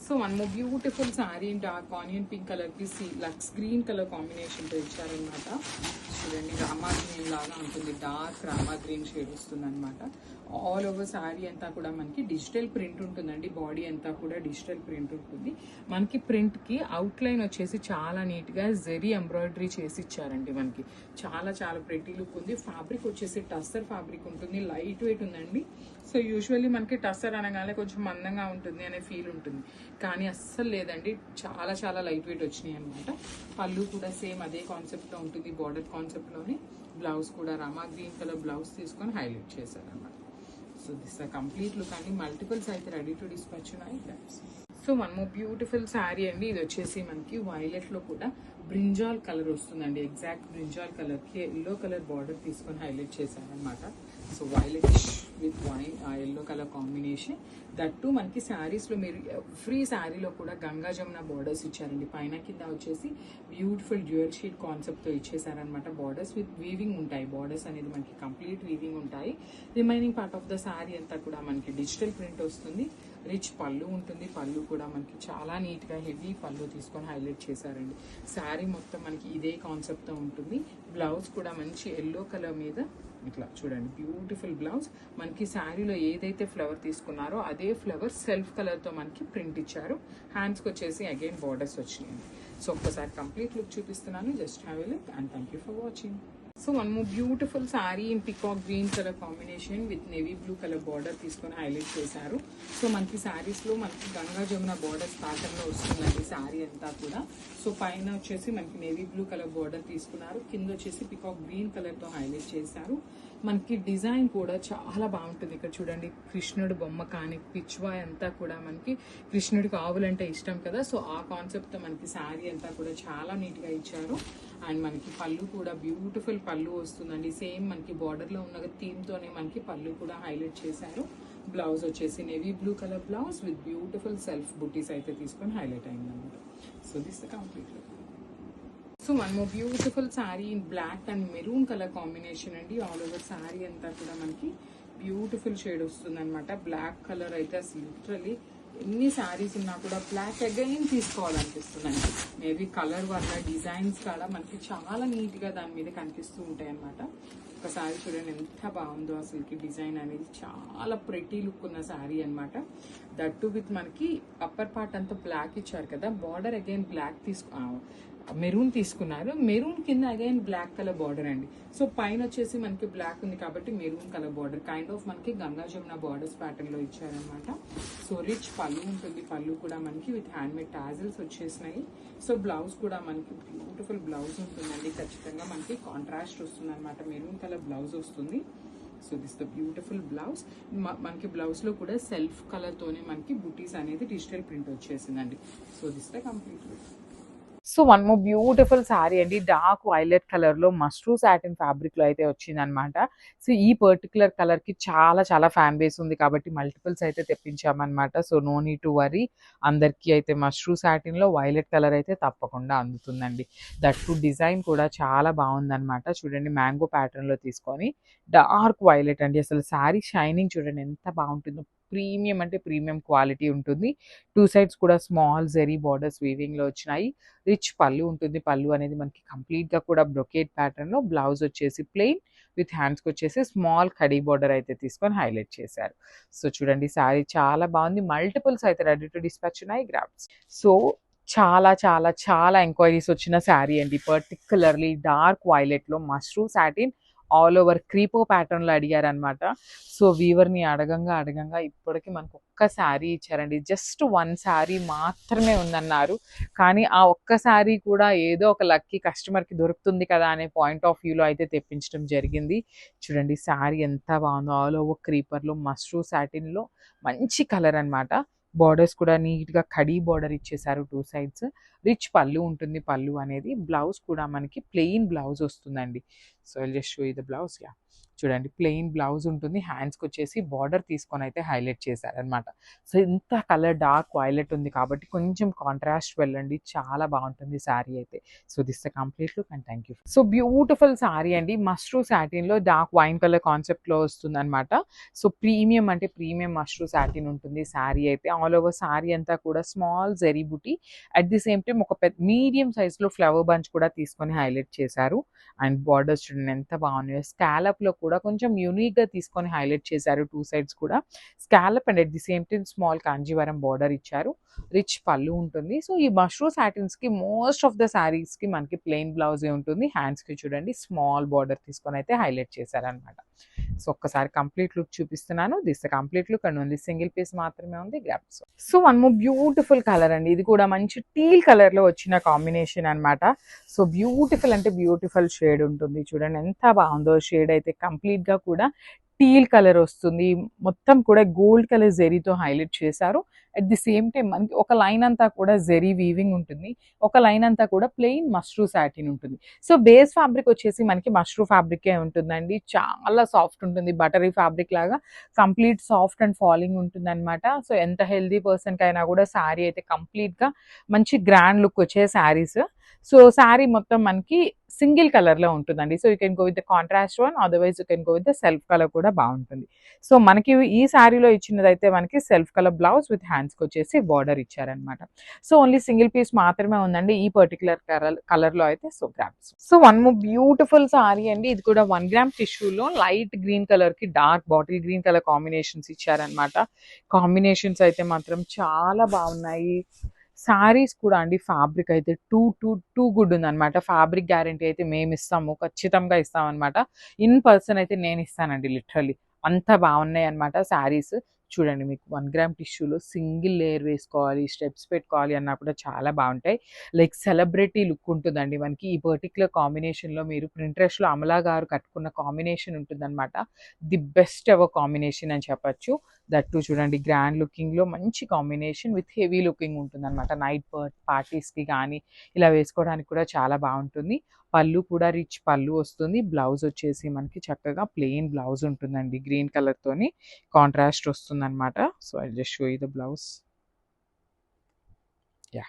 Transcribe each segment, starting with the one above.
So one more beautiful sari dark onion pink కలర్కి Lux green colour కాంబినేషన్తో ఇచ్చారనమాట. చూడండి రామా గ్రీన్ లాగా ఉంటుంది, డార్క్ రామా గ్రీన్ షేడ్ వస్తుంది అనమాట. ఆల్ ఓవర్ శారీ అంతా కూడా మనకి డిజిటల్ ప్రింట్ ఉంటుందండి. బాడీ అంతా కూడా డిజిటల్ ప్రింట్ ఉంటుంది. మనకి ప్రింట్కి అవుట్లైన్ వచ్చేసి చాలా నీట్గా జెరీ ఎంబ్రాయిడరీ చేసి ఇచ్చారండి. మనకి చాలా చాలా ప్రెటీ లుక్ ఉంది. ఫ్యాబ్రిక్ వచ్చేసి టస్సర్ ఫ్యాబ్రిక్ ఉంటుంది, లైట్ వెయిట్ ఉందండి. సో యూజువల్లీ మనకి టస్సర్ అనగానే కొంచెం మందంగా ఉంటుంది అనే ఫీల్ ఉంటుంది, కానీ అస్సలు లేదండి, చాలా చాలా లైట్ వెయిట్ వచ్చినాయి అనమాట. పళ్ళు కూడా సేమ్ అదే కాన్సెప్ట్లో ఉంటుంది, బార్డర్ కాన్సెప్ట్లోనే. బ్లౌజ్ కూడా రామా గ్రీన్ కలర్ బ్లౌజ్ తీసుకొని హైలైట్ చేశారనమాట. సో దిస్ కంప్లీట్ లుక్ అండి. మల్టిపుల్స్ అయితే రెడీ టు డిస్పాచ్ ఉన్నాయి. So one more beautiful sari అండి. ఇది వచ్చేసి మనకి వైలెట్లో కూడా బ్రింజాల్ కలర్ వస్తుందండి. ఎగ్జాక్ట్ బ్రింజాల్ కలర్కి ఎల్లో కలర్ బార్డర్ తీసుకొని హైలైట్ చేశారనమాట. So violet with wine yellow colour combination. That మనకి శారీస్లో మీరు ఎవ్రీ శారీలో కూడా గంగా జమున బార్డర్స్ ఇచ్చారండి. పైన కింద వచ్చేసి బ్యూటిఫుల్ డ్యూయల్ షీట్ కాన్సెప్ట్తో ఇచ్చేసారనమాట. బార్డర్స్ విత్ వీవింగ్ ఉంటాయి. బార్డర్స్ అనేది మనకి కంప్లీట్ వీవింగ్ ఉంటాయి. Remaining part of the sari అంతా కూడా మనకి డిజిటల్ ప్రింట్ వస్తుంది. రిచ్ పళ్ళు ఉంటుంది. పళ్ళు కూడా మనకి చాలా నీట్గా హెవీ పళ్ళు తీసుకొని హైలైట్ చేశారండి. శారీ మొత్తం మనకి ఇదే కాన్సెప్ట్తో ఉంటుంది. బ్లౌజ్ కూడా మంచి ఎల్లో కలర్ మీద ఇట్లా చూడండి, బ్యూటిఫుల్ బ్లౌజ్. మనకి శారీలో ఏదైతే ఫ్లవర్ తీసుకున్నారో అదే ఫ్లవర్ సెల్ఫ్ కలర్తో మనకి ప్రింట్ ఇచ్చారు. హ్యాండ్స్కి వచ్చేసి అగైన్ బార్డర్స్ వచ్చినాయి. సో ఒక్కసారి కంప్లీట్ లుక్ చూపిస్తున్నాను. Just have a look and thank you for watching. So one more beautiful sari in peacock green colour combination with navy blue colour border తీసుకొని highlight చేశారు. సో మనకి శారీస్లో మనకి గంగా జమున బార్డర్స్ ప్యాటర్న్లో వస్తుందండి శారీ అంతా కూడా. సో పైన వచ్చేసి మనకి నేవీ బ్లూ కలర్ బార్డర్ తీసుకున్నారు, కింద వచ్చేసి పికాక్ గ్రీన్ కలర్తో హైలైట్ చేశారు. మనకి డిజైన్ కూడా చాలా బాగుంటుంది. ఇక్కడ చూడండి, కృష్ణుడు బొమ్మ కానీ పిచ్వాయ్ అంతా కూడా మనకి కృష్ణుడికి ఆవులంటే ఇష్టం కదా. సో ఆ కాన్సెప్ట్తో మనకి శారీ అంతా కూడా చాలా నీట్గా ఇచ్చారు. అండ్ మనకి పళ్ళు కూడా బ్యూటిఫుల్ పళ్ళు వస్తుందండి. సేమ్ మనకి బార్డర్లో ఉన్న థీమ్తోనే మనకి పళ్ళు కూడా హైలైట్ చేశారు. బ్లౌజ్ వచ్చేసి navy blue colour blouse with beautiful self బుటీస్ అయితే తీసుకొని హైలైట్ అయిందన్నమాట. So this the complete look. So one more beautiful sari in black and maroon colour combination అండి. ఆల్ ఓవర్ శారీ అంతా కూడా మనకి బ్యూటిఫుల్ షేడ్ వస్తుంది అనమాట. బ్లాక్ కలర్ అయితే అసలు లిటరలీ ఎన్ని శారీస్ ఉన్నా కూడా బ్లాక్ అగైన్ తీసుకోవాలనిపిస్తుందండి. మేబీ కలర్ వల్ల డిజైన్స్ కూడా మనకి చాలా నీట్గా దాని మీద కనిపిస్తూ ఉంటాయి అనమాట. ఒకసారి చూడండి ఎంత బాగుందో అసలుకి డిజైన్ అనేది. చాలా ప్రెటీ లుక్ ఉన్న శారీ అనమాట. దట్టు విత్ మనకి అప్పర్ పార్ట్ అంతా బ్లాక్ ఇచ్చారు కదా, బార్డర్ అగైన్ బ్లాక్ మెరూన్ తీసుకున్నారు. మెరూన్ కింద అగైన్ బ్లాక్ కలర్ బార్డర్ అండి. సో పైన వచ్చేసి మనకి బ్లాక్ ఉంది కాబట్టి maroon colour border kind of మనకి గంగా జమున బార్డర్స్ ప్యాటర్న్ లో ఇచ్చారనమాట. సో రిచ్ పళ్ళు ఉంటుంది. పళ్ళు కూడా మనకి విత్ హ్యాండ్ మేడ్ టాజిల్స్ వచ్చేసినాయి. సో బ్లౌజ్ కూడా మనకి బ్యూటిఫుల్ బ్లౌజ్ ఉంటుందండి. ఖచ్చితంగా మనకి కాంట్రాస్ట్ వస్తుంది అనమాట. మెరూన్ కలర్ బ్లౌజ్ వస్తుంది. So this the beautiful blouse. మనకి బ్లౌజ్ లో కూడా సెల్ఫ్ కలర్ తోనే మనకి బుటీస్ అనేది డిజిటల్ ప్రింట్ వచ్చేసిందండి. So this the complete look. So one more beautiful sari అండి. డార్క్ వైలెట్ కలర్ లో మస్ట్రూ సాటిన్ ఫ్యాబ్రిక్ లో అయితే వచ్చింది అనమాట. సో ఈ పర్టికులర్ కలర్ కి చాలా చాలా ఫ్యాన్ బేస్ ఉంది కాబట్టి మల్టిపుల్స్ అయితే తెప్పించామన్నమాట. So no need to worry, అందరికీ అయితే మస్ట్రూ సాటిన్ లో వైలెట్ కలర్ అయితే తప్పకుండా అందుతుందండి. దట్టు డిజైన్ కూడా చాలా బాగుందన్నమాట. చూడండి, మ్యాంగో ప్యాటర్న్ లో తీసుకొని డార్క్ వైలెట్ అండి. అసలు శారీ షైనింగ్ చూడండి ఎంత బాగుంటుందో. ప్రీమియం అంటే ప్రీమియం క్వాలిటీ ఉంటుంది. టూ సైడ్స్ కూడా స్మాల్ జెరీ బార్డర్స్ వీవింగ్ లో వచ్చినాయి. రిచ్ పళ్ళు ఉంటుంది. పళ్ళు అనేది మనకి కంప్లీట్ గా కూడా బ్రొకేట్ ప్యాటర్న్ లో. బ్లౌజ్ వచ్చేసి ప్లెయిన్ విత్ హ్యాండ్స్ కి వచ్చేసి స్మాల్ కడీ బార్డర్ అయితే తీసుకొని హైలైట్ చేశారు. సో చూడండి, శారీ చాలా బాగుంది. మల్టిపుల్స్ అయితే రెడీ టు డిస్పాచ్ ఉన్నాయి. గ్రాబ్స్. సో చాలా చాలా చాలా ఎంక్వైరీస్ వచ్చిన శారీ అండి. పర్టికులర్లీ డార్క్ వైలెట్ లో మస్ట్రూ సాటిన్ ఆల్ ఓవర్ క్రీపో ప్యాటర్న్ లో అడిగారనమాట. సో వీవర్ని అడగంగా ఇప్పటికి మనకు ఒక్క శారీ ఇచ్చారండి. జస్ట్ వన్ శారీ మాత్రమే ఉందన్నారు. కానీ ఆ ఒక్క శారీ కూడా ఏదో ఒక లక్కీ కస్టమర్కి దొరుకుతుంది కదా అనే పాయింట్ ఆఫ్ వ్యూలో అయితే తెప్పించడం జరిగింది. చూడండి శారీ ఎంత బాగుందో. ఆల్ ఓవర్ క్రీపర్లో మస్ట్రూ సాటిన్లో మంచి కలర్ అనమాట. బార్డర్స్ కూడా నీట్గా కడీ బార్డర్ ఇచ్చేసారు టూ సైడ్స్. రిచ్ పళ్ళు ఉంటుంది. పళ్ళు అనేది బ్లౌజ్ కూడా మనకి ప్లెయిన్ బ్లౌజ్ వస్తుందండి. So I'll just show you the blouse. Yeah, చూడండి ప్లెయిన్ బ్లౌజ్ ఉంటుంది, హ్యాండ్స్కి వచ్చేసి బార్డర్ తీసుకొని అయితే హైలైట్ చేశారనమాట. సో ఇంత కలర్ డార్క్ వైలెట్ ఉంది కాబట్టి కొంచెం కాంట్రాస్ట్ వెళ్ళండి, చాలా బాగుంటుంది శారీ అయితే. So this the complete look and thank you. So beautiful sari అండి, మష్రూ సాటిన్లో డార్క్ వైన్ కలర్ కాన్సెప్ట్లో వస్తుంది అనమాట. సో ప్రీమియం అంటే ప్రీమియం మష్రూ సాటిన్ ఉంటుంది శారీ అయితే. ఆల్ ఓవర్ శారీ అంతా కూడా small zari buti, at the same time ఒక పెద్ద మీడియం సైజ్లో ఫ్లవర్ బంచ్ కూడా తీసుకొని హైలైట్ చేశారు. అండ్ బార్డర్స్ చూడండి ఎంత బాగున్నాయో, స్కాలప్లో కూడా కొంచెం యూనిక్గా తీసుకొని హైలైట్ చేశారు, టూ సైడ్స్ కూడా scallop and at the same time small Kanjeevaram border ఇచ్చారు, రిచ్ పళ్ళు ఉంటుంది. సో ఈ మష్రూ సాటిన్స్కి మోస్ట్ ఆఫ్ ద శారీస్కి మనకి ప్లెయిన్ బ్లౌజే ఉంటుంది, హ్యాండ్స్కి చూడండి స్మాల్ బార్డర్ తీసుకొని అయితే హైలైట్ చేశారనమాట. సో ఒక్కసారి కంప్లీట్ లుక్ చూపిస్తున్నాను, this complete look and only single piece మాత్రమే ఉంది, grab. So one more beautiful colour అండి, ఇది కూడా మంచి టీల్ కలర్లో వచ్చిన కాంబినేషన్ అనమాట. సో బ్యూటిఫుల్ అంటే బ్యూటిఫుల్ షేడ్ ఉంటుంది, చూడండి ఎంత బాగుందో షేడ్ అయితే. కంప్లీట్గా కూడా టీల్ కలర్ వస్తుంది, మొత్తం కూడా గోల్డ్ కలర్ జెరీతో హైలైట్ చేశారు. అట్ ది సేమ్ టైం మనకి ఒక లైన్ అంతా కూడా జెరీ వీవింగ్ ఉంటుంది, ఒక లైన్ అంతా కూడా ప్లెయిన్ మష్రూ సాటిన్ ఉంటుంది. సో బేస్ ఫ్యాబ్రిక్ వచ్చేసి మనకి మష్రూ ఫ్యాబ్రికే ఉంటుందండి, చాలా సాఫ్ట్ ఉంటుంది, బటరీ ఫ్యాబ్రిక్ లాగా కంప్లీట్ సాఫ్ట్ అండ్ ఫాలింగ్ ఉంటుంది అనమాట. సో ఎంత హెల్దీ పర్సన్కి అయినా కూడా శారీ అయితే కంప్లీట్గా మంచి గ్రాండ్ లుక్ వచ్చే శారీస్. సో శారీ మొత్తం మనకి సింగిల్ కలర్లో ఉంటుందండి. So you can go with the contrast one, otherwise you can go with the self colour కూడా బాగుంటుంది. సో మనకి ఈ శారీలో ఇచ్చినదైతే మనకి సెల్ఫ్ కలర్ బ్లౌజ్ విత్ హ్యాండ్స్కి వచ్చేసి బార్డర్ ఇచ్చారనమాట. సో ఓన్లీ సింగిల్ పీస్ మాత్రమే ఉందండి ఈ పర్టికులర్ కలర్లో అయితే. So grams. So one more beautiful sari అండి, ఇది కూడా 1 గ్రామ్ టిష్యూలో లైట్ గ్రీన్ కలర్కి dark bottle green colour combinations ఇచ్చారనమాట. కాంబినేషన్స్ అయితే మాత్రం చాలా బాగున్నాయి. శారీస్ కూడా అండి ఫ్యాబ్రిక్ అయితే టూ గుడ్ ఉందన్నమాట. ఫ్యాబ్రిక్ గ్యారంటీ అయితే మేము ఇస్తాము, ఖచ్చితంగా ఇస్తాం అనమాట. ఇన్ పర్సన్ అయితే నేను ఇస్తానండి, లిటరల్లీ అంత బాగున్నాయి అనమాట శారీస్. చూడండి మీకు 1 గ్రామ్ టిష్యూలో సింగిల్ లేయర్ వేసుకోవాలి, స్టెప్స్ పెట్టుకోవాలి అన్నా కూడా చాలా బాగుంటాయి. లైక్ సెలబ్రిటీ లుక్ ఉంటుందండి మనకి ఈ పర్టికులర్ కాంబినేషన్లో. మీరు ప్రింట్రెస్ట్లో అమలా గారు కట్టుకున్న కాంబినేషన్ ఉంటుందన్నమాట, ది బెస్ట్ ఎవర్ కాంబినేషన్ అని చెప్పచ్చు. దట్ టు చూడండి గ్రాండ్ లుకింగ్లో మంచి కాంబినేషన్ విత్ హెవీ లుకింగ్ ఉంటుందన్నమాట. నైట్ పార్టీస్కి కానీ ఇలా వేసుకోవడానికి కూడా చాలా బాగుంటుంది. పళ్ళు కూడా రిచ్ పళ్ళు వస్తుంది, బ్లౌజ్ వచ్చేసి మనకి చక్కగా ప్లెయిన్ బ్లౌజ్ ఉంటుందండి, గ్రీన్ కలర్తోని కాంట్రాస్ట్ వస్తుందన్నమాట. So I just show you the blouse. Yeah,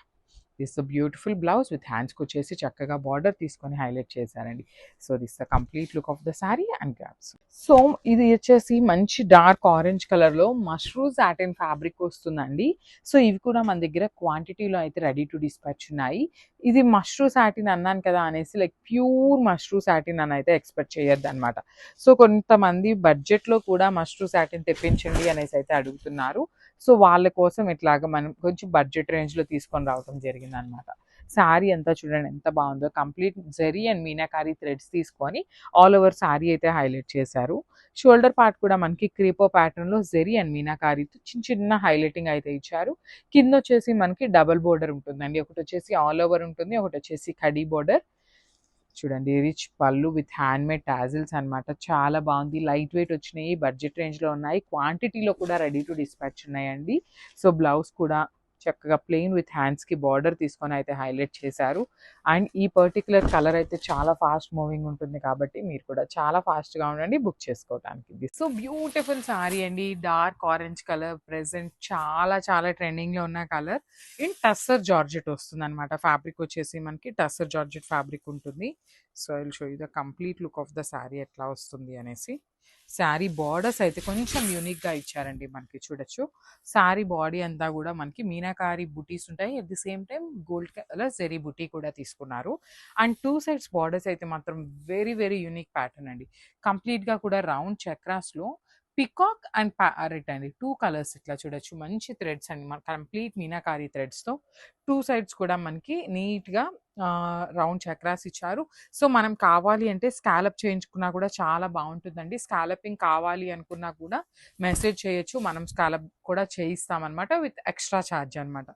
this the beautiful blouse with హ్యాండ్స్కి వచ్చేసి చక్కగా బార్డర్ తీసుకొని హైలైట్ చేశారండి. So this the complete look of the sari and grabs. So ఇది వచ్చేసి మంచి డార్క్ ఆరెంజ్ కలర్లో మష్రూ సాటిన్ ఫ్యాబ్రిక్ వస్తుందండి. సో ఇవి కూడా మన దగ్గర క్వాంటిటీలో అయితే రెడీ టు డిస్పాచ్ ఉన్నాయి. ఇది మష్రూ సాటిన్ అన్నాను కదా అనేసి లైక్ ప్యూర్ మష్రూ సాటిన్ అని అయితే ఎక్స్పెక్ట్ చేయొద్దు అనమాట. సో కొంతమంది బడ్జెట్లో కూడా మష్రూ సాటిన్ తెప్పించండి అనేసి అయితే అడుగుతున్నారు. సో వాళ్ళ కోసం ఇట్లాగా మనం కొంచెం బడ్జెట్ రేంజ్లో తీసుకొని రావడం జరిగింది అనమాట. శారీ అంతా చూడండి ఎంత బాగుందో, complete zari and meenakari threads తీసుకొని ఆల్ ఓవర్ శారీ అయితే హైలైట్ చేశారు. షోల్డర్ పార్ట్ కూడా మనకి క్రీపో ప్యాటర్న్లో జరీ అండ్ మీనాకారీతో చిన్న చిన్న హైలైటింగ్ అయితే ఇచ్చారు. కింద వచ్చేసి మనకి డబల్ బోర్డర్ ఉంటుందండి, ఒకటి వచ్చేసి ఆల్ ఓవర్ ఉంటుంది, ఒకటి వచ్చేసి కడీ బోర్డర్. చూడండి రిచ్ పళ్ళు విత్ హ్యాండ్మేడ్ టాజిల్స్ అనమాట, చాలా బాగుంది. లైట్ వెయిట్ వచ్చినాయి, బడ్జెట్ రేంజ్లో ఉన్నాయి, క్వాంటిటీలో కూడా రెడీ టు డిస్పాచ్ ఉన్నాయండి. సో బ్లౌజ్ కూడా చక్కగా ప్లెయిన్ విత్ హ్యాండ్స్కి బార్డర్ తీసుకొని అయితే హైలైట్ చేశారు. అండ్ ఈ పర్టికులర్ కలర్ అయితే చాలా ఫాస్ట్ మూవింగ్ ఉంటుంది కాబట్టి మీరు కూడా చాలా ఫాస్ట్గా ఉండండి బుక్ చేసుకోవడానికి. సో బ్యూటిఫుల్ శారీ అండి, డార్క్ ఆరెంజ్ కలర్, ప్రెసెంట్ చాలా చాలా ట్రెండింగ్లో ఉన్న కలర్. ఇన్ టస్సర్ జార్జెట్ వస్తుంది అనమాట, ఫ్యాబ్రిక్ వచ్చేసి మనకి టస్సర్ జార్జెట్ ఫ్యాబ్రిక్ ఉంటుంది. So I will show you the complete look of the sari ఎట్లా వస్తుంది అనేసి. శారీ బార్డర్స్ అయితే కొంచెం యూనిక్గా ఇచ్చారండి, మనకి చూడొచ్చు. శారీ బాడీ అంతా కూడా మనకి మీనాకారి బుటీస్ ఉంటాయి, at the same time gold colour zari బుటీ కూడా తీసుకున్నారు. అండ్ టూ సైడ్స్ బార్డర్స్ అయితే మాత్రం వెరీ వెరీ యూనిక్ ప్యాటర్న్ అండి. కంప్లీట్గా కూడా రౌండ్ చక్రాస్లో పికాక్ అండ్ ప్యారెట్ అండి, 2 కలర్స్ ఇట్లా చూడొచ్చు. మంచి థ్రెడ్స్ అండి, మన కంప్లీట్ మీనాకారి థ్రెడ్స్తో టూ సైడ్స్ కూడా మనకి నీట్గా రౌండ్ చక్రాస్ ఇచ్చారు. సో మనం కావాలి అంటే స్కాలప్ చేయించుకున్నా కూడా చాలా బాగుంటుందండి. స్కాలపింగ్ కావాలి అనుకున్నా కూడా మెసేజ్ చేయొచ్చు, మనం స్కాలప్ కూడా చేయిస్తామన్నమాట విత్ ఎక్స్ట్రా ఛార్జ్ అనమాట.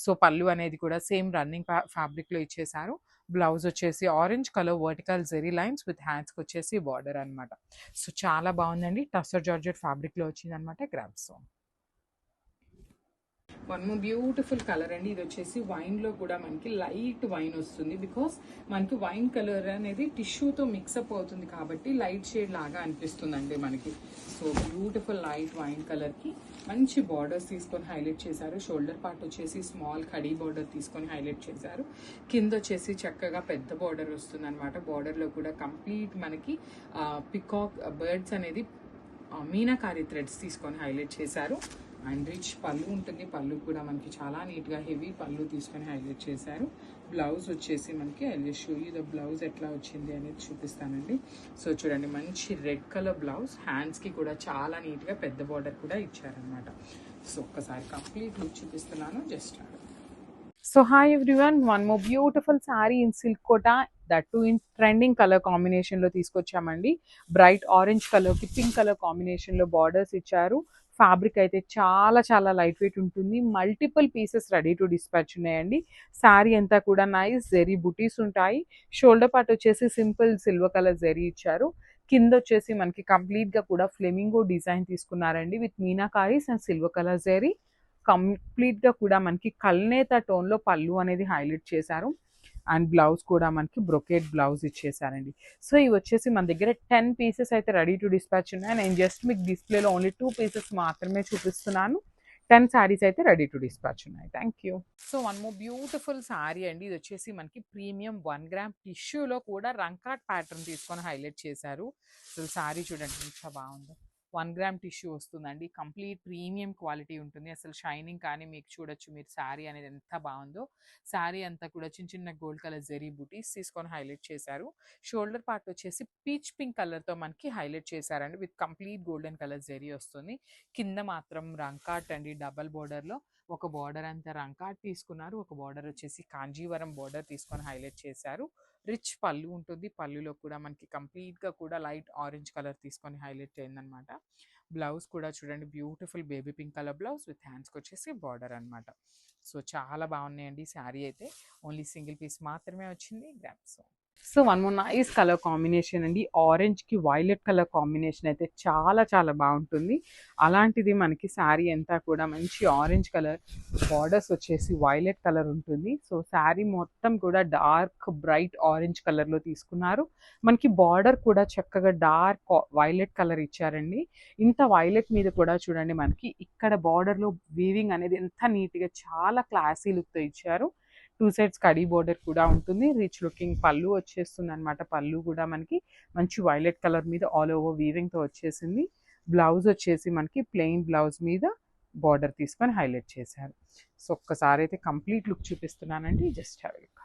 సో పళ్ళు అనేది కూడా సేమ్ రన్నింగ్ ఫ్యాబ్రిక్లో ఇచ్చేసారు. బ్లౌజ్ వచ్చేసి orange colour vertical zari lines with హ్యాండ్స్కి వచ్చేసి బార్డర్ అనమాట. సో చాలా బాగుందండి, టస్సర్ జార్జెట్ ఫ్యాబ్రిక్లో వచ్చింది అనమాట. Grabs. One more beautiful colour అండి. ఇది వచ్చేసి వైన్ లో కూడా మనకి లైట్ వైన్ వస్తుంది. బికాస్ మనకి వైన్ కలర్ అనేది టిష్యూతో మిక్సప్ అవుతుంది కాబట్టి లైట్ షేడ్ లాగా అనిపిస్తుందండి మనకి. So beautiful light wine colour కి మంచి బార్డర్స్ తీసుకొని హైలైట్ చేశారు. షోల్డర్ పార్ట్ వచ్చేసి స్మాల్ కడీ బార్డర్ తీసుకొని హైలైట్ చేశారు. కింద వచ్చేసి చక్కగా పెద్ద బార్డర్ వస్తుంది అనమాట. బార్డర్ లో కూడా కంప్లీట్ మనకి పికాక్ బర్డ్స్ అనేది మీనాకారి థ్రెడ్స్ తీసుకొని హైలైట్ చేశారు. అండ్ రిచ్ పళ్ళు ఉంటుంది. పళ్ళు కూడా మనకి చాలా నీట్గా హెవీ పళ్ళు తీసుకొని హైలైట్ చేశారు. బ్లౌజ్ వచ్చేసి మనకి I will show you the blouse ఎట్లా వచ్చింది అనేది చూపిస్తానండి. సో చూడండి, మంచి రెడ్ కలర్ బ్లౌజ్. హ్యాండ్స్కి కూడా చాలా నీట్గా పెద్ద బార్డర్ కూడా ఇచ్చారనమాట. సో ఒక్కసారి కంప్లీట్ లుక్ చూపిస్తున్నాను. Just so hi everyone, one more beautiful sari in silk Kota, that too in trending colour కాంబినేషన్లో తీసుకొచ్చామండి. బ్రైట్ ఆరెంజ్ కలర్కి పింక్ కలర్ కాంబినేషన్లో బార్డర్స్ ఇచ్చారు. ఫ్యాబ్రిక్ అయితే చాలా చాలా లైట్ వెయిట్ ఉంటుంది. Multiple pieces ready to dispatch ఉన్నాయండి. శారీ అంతా కూడా నైస్ జెరీ బుటీస్ ఉంటాయి. షోల్డర్ పార్ట్ వచ్చేసి సింపుల్ సిల్వర్ కలర్ జెరీ ఇచ్చారు. కింద వచ్చేసి మనకి కంప్లీట్గా కూడా ఫ్లెమింగో డిజైన్ తీసుకున్నారండి with meenakaris and silver colour zari. కంప్లీట్గా కూడా మనకి కల్నేత టోన్లో పళ్ళు అనేది హైలైట్ చేశారు. అండ్ బ్లౌజ్ కూడా మనకి బ్రొకేట్ బ్లౌజ్ ఇచ్చేసారండి. సో ఇవి వచ్చేసి మన దగ్గర 10 పీసెస్ అయితే రెడీ టు డిస్పాచ్ ఉన్నాయి. నేను జస్ట్ మీకు డిస్ప్లేలో ఓన్లీ 2 పీసెస్ మాత్రమే చూపిస్తున్నాను. 10 శారీస్ అయితే రెడీ టు డిస్పాచ్ ఉన్నాయి. Thank you. So one more beautiful sari అండి. ఇది వచ్చేసి మనకి ప్రీమియం 1 గ్రామ్ టిష్యూలో కూడా రంకాట్ ప్యాటర్న్ తీసుకొని హైలైట్ చేశారు. సో శారీ చూడండి ఎంత బాగుందో. 1 గ్రామ్ టిష్యూ వస్తుందండి. కంప్లీట్ ప్రీమియం క్వాలిటీ ఉంటుంది. అసలు షైనింగ్ కానీ మీకు చూడొచ్చు మీరు శారీ అనేది ఎంత బాగుందో. శారీ అంతా కూడా చిన్న చిన్న గోల్డ్ కలర్ జెరీ బూటీస్ తీసుకొని హైలైట్ చేశారు. షోల్డర్ పార్ట్ వచ్చేసి పీచ్ పింక్ కలర్తో మనకి హైలైట్ చేశారండి with complete golden colour zari వస్తుంది. కింద మాత్రం రంకాట్ అండి, డబల్ బోర్డర్లో ఒక బార్డర్ అంతా రంకాట్ తీసుకున్నారు. ఒక బార్డర్ వచ్చేసి కాంజీవరం బార్డర్ తీసుకొని హైలైట్ చేశారు. రిచ్ పళ్ళు ఉంటుంది. పళ్ళులో కూడా మనకి కంప్లీట్గా కూడా లైట్ ఆరెంజ్ కలర్ తీసుకొని హైలైట్ అయిందనమాట. బ్లౌజ్ కూడా చూడండి, beautiful baby pink colour blouse with హ్యాండ్స్కి వచ్చేసి బార్డర్ అనమాట. సో చాలా బాగున్నాయండి. శారీ అయితే ఓన్లీ సింగిల్ పీస్ మాత్రమే వచ్చింది. Grams. So one more nice colour combination అండి. ఆరెంజ్కి వైలెట్ కలర్ కాంబినేషన్ అయితే చాలా చాలా బాగుంటుంది. అలాంటిది మనకి శారీ అంతా కూడా మంచి ఆరెంజ్ కలర్, బార్డర్స్ వచ్చేసి వైలెట్ కలర్ ఉంటుంది. సో శారీ మొత్తం కూడా డార్క్ బ్రైట్ ఆరెంజ్ కలర్లో తీసుకున్నారు. మనకి బార్డర్ కూడా చక్కగా డార్క్ వైలెట్ కలర్ ఇచ్చారండి. ఇంత వైలెట్ మీద కూడా చూడండి మనకి ఇక్కడ బార్డర్లో వీవింగ్ అనేది ఎంత నీట్గా చాలా క్లాసీ లుక్తో ఇచ్చారు. 2 సైడ్స్ కడీ బోర్డర్ కూడా ఉంటుంది. రిచ్ లుకింగ్ పళ్ళు వచ్చేస్తుంది అనమాట. పళ్ళు కూడా మనకి మంచి వైలెట్ కలర్ మీద ఆల్ ఓవర్ వీవింగ్తో వచ్చేసింది. బ్లౌజ్ వచ్చేసి మనకి ప్లెయిన్ బ్లౌజ్ మీద బార్డర్ తీసుకొని హైలైట్ చేశారు. సో ఒక్కసారి అయితే కంప్లీట్ లుక్ చూపిస్తున్నానండి. Just have a look.